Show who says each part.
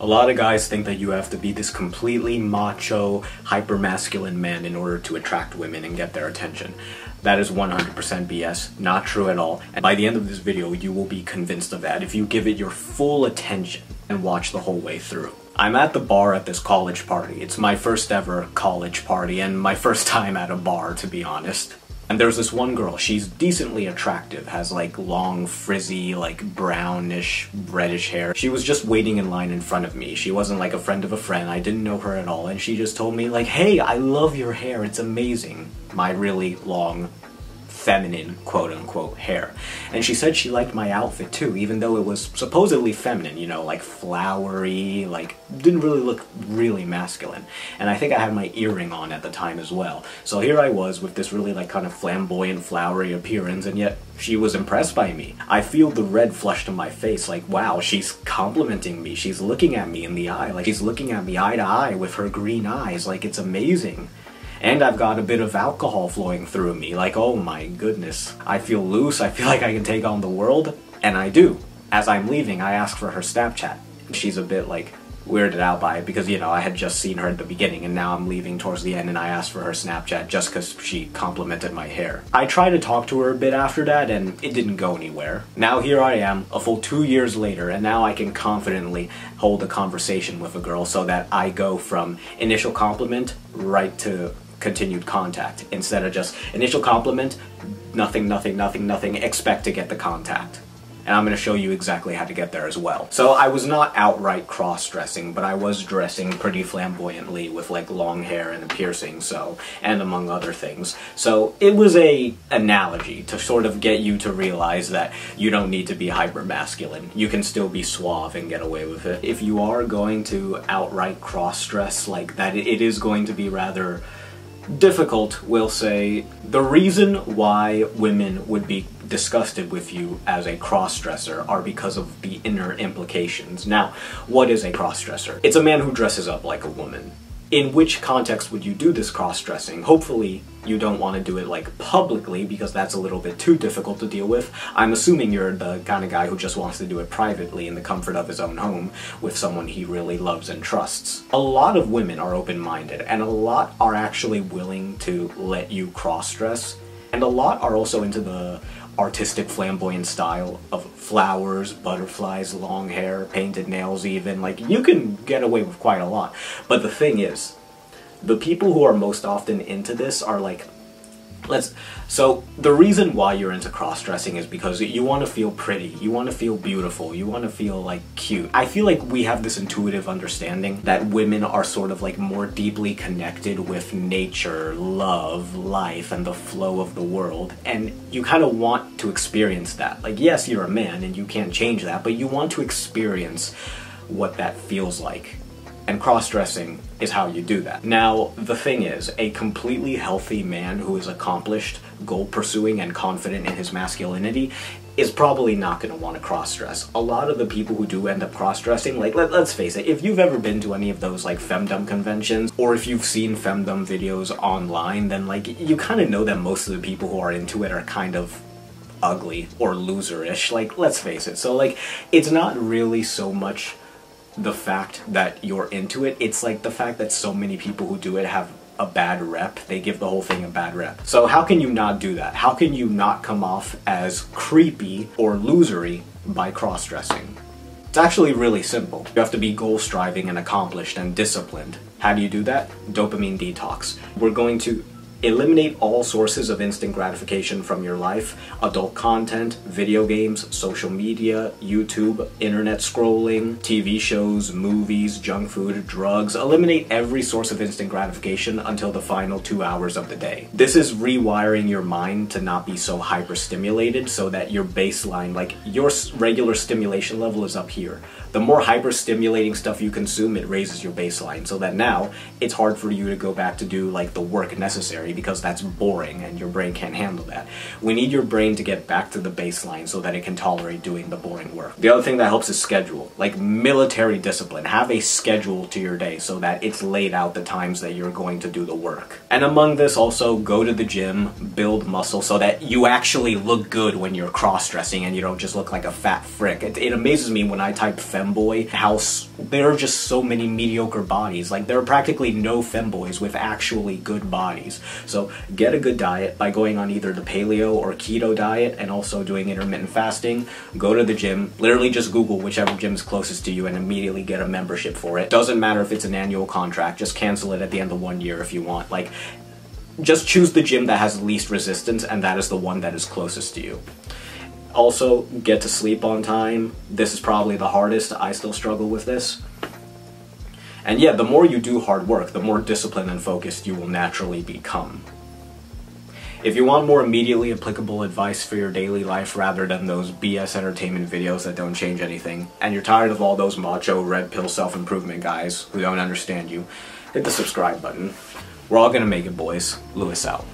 Speaker 1: lot of guys think that you have to be this completely macho, hyper-masculine man in order to attract women and get their attention. That is 100% BS, not true at all. And by the end of this video, you will be convinced of that if you give it your full attention and watch the whole way through. I'm at the bar at this college party. It's my first ever college party and my first time at a bar, to be honest. And there's this one girl, she's decently attractive, has like long, frizzy, like brownish, reddish hair. She was just waiting in line in front of me. She wasn't like a friend of a friend, I didn't know her at all, and she just told me like, "Hey, I love your hair, it's amazing." My really long, feminine, quote-unquote, hair. And she said she liked my outfit too, even though it was supposedly feminine, you know, like flowery, like didn't really look really masculine. And I think I had my earring on at the time as well. So here I was with this really like kind of flamboyant, flowery appearance, and yet she was impressed by me. I feel the red flush to my face, like, wow, she's complimenting me, she's looking at me in the eye, like she's looking at me eye to eye with her green eyes, like it's amazing. And I've got a bit of alcohol flowing through me, like, oh my goodness. I feel loose, I feel like I can take on the world, and I do. As I'm leaving, I ask for her Snapchat. She's a bit, like, weirded out by it because, you know, I had just seen her at the beginning and now I'm leaving towards the end and I asked for her Snapchat just because she complimented my hair. I tried to talk to her a bit after that and it didn't go anywhere. Now here I am, a full 2 years later, and now I can confidently hold a conversation with a girl so that I go from initial compliment right to continued contact, instead of just initial compliment, nothing, expect to get the contact. And I'm going to show you exactly how to get there as well. So I was not outright cross-dressing, but I was dressing pretty flamboyantly with like long hair and a piercing, so, and among other things. So it was a analogy to sort of get you to realize that you don't need to be hyper-masculine. You can still be suave and get away with it. If you are going to outright cross-dress like that, it is going to be rather difficult, we'll say. The reason why women would be disgusted with you as a cross-dresser are because of the inner implications. Now, what is a cross-dresser? It's a man who dresses up like a woman. In which context would you do this cross-dressing? Hopefully you don't want to do it like publicly because that's a little bit too difficult to deal with. I'm assuming you're the kind of guy who just wants to do it privately in the comfort of his own home with someone he really loves and trusts. A lot of women are open-minded and a lot are actually willing to let you cross-dress, and a lot are also into the artistic flamboyant style of flowers, butterflies, long hair, painted nails even. Like, you can get away with quite a lot. But the thing is, the people who are most often into this are like, so the reason why you're into cross-dressing is because you want to feel pretty, you want to feel beautiful, you want to feel like cute. I feel like we have this intuitive understanding that women are sort of like more deeply connected with nature, love, life, and the flow of the world, and you kind of want to experience that. Like, yes, you're a man and you can't change that, but you want to experience what that feels like. And cross-dressing is how you do that. Now, the thing is, a completely healthy man who is accomplished, goal-pursuing, and confident in his masculinity is probably not going to want to cross-dress. A lot of the people who do end up cross-dressing, like, let's face it, if you've ever been to any of those, like, femdom conventions, or if you've seen femdom videos online, then, like, you kind of know that most of the people who are into it are kind of ugly or loserish. Like, let's face it. So, like, it's not really so much the fact that you're into it, it's like the fact that so many people who do it have a bad rep. They give the whole thing a bad rep. So how can you not do that? How can you not come off as creepy or losery by cross-dressing? It's actually really simple. You have to be goal-striving and accomplished and disciplined. How do you do that? Dopamine detox. We're going to eliminate all sources of instant gratification from your life. Adult content, video games, social media, YouTube, internet scrolling, TV shows, movies, junk food, drugs. Eliminate every source of instant gratification until the final 2 hours of the day. This is rewiring your mind to not be so hyper-stimulated so that your baseline, like your regular stimulation level is up here. The more hyper-stimulating stuff you consume, it raises your baseline so that now it's hard for you to go back to do like the work necessary because that's boring and your brain can't handle that. We need your brain to get back to the baseline so that it can tolerate doing the boring work. The other thing that helps is schedule, like military discipline. Have a schedule to your day so that it's laid out the times that you're going to do the work. And among this also, go to the gym, build muscle so that you actually look good when you're cross-dressing and you don't just look like a fat frick. It amazes me when I type fem femboy, there are just so many mediocre bodies. Like, there are practically no femboys with actually good bodies. So get a good diet by going on either the paleo or keto diet and also doing intermittent fasting. Go to the gym, literally just Google whichever gym is closest to you and immediately get a membership for it. Doesn't matter if it's an annual contract, just cancel it at the end of 1 year if you want. Like, just choose the gym that has the least resistance, and that is the one that is closest to you. Also, get to sleep on time. This is probably the hardest. I still struggle with this. And yeah, the more you do hard work, the more disciplined and focused you will naturally become. If you want more immediately applicable advice for your daily life rather than those BS entertainment videos that don't change anything, and you're tired of all those macho red pill self-improvement guys who don't understand you, hit the subscribe button. We're all gonna make it, boys. Lewis out.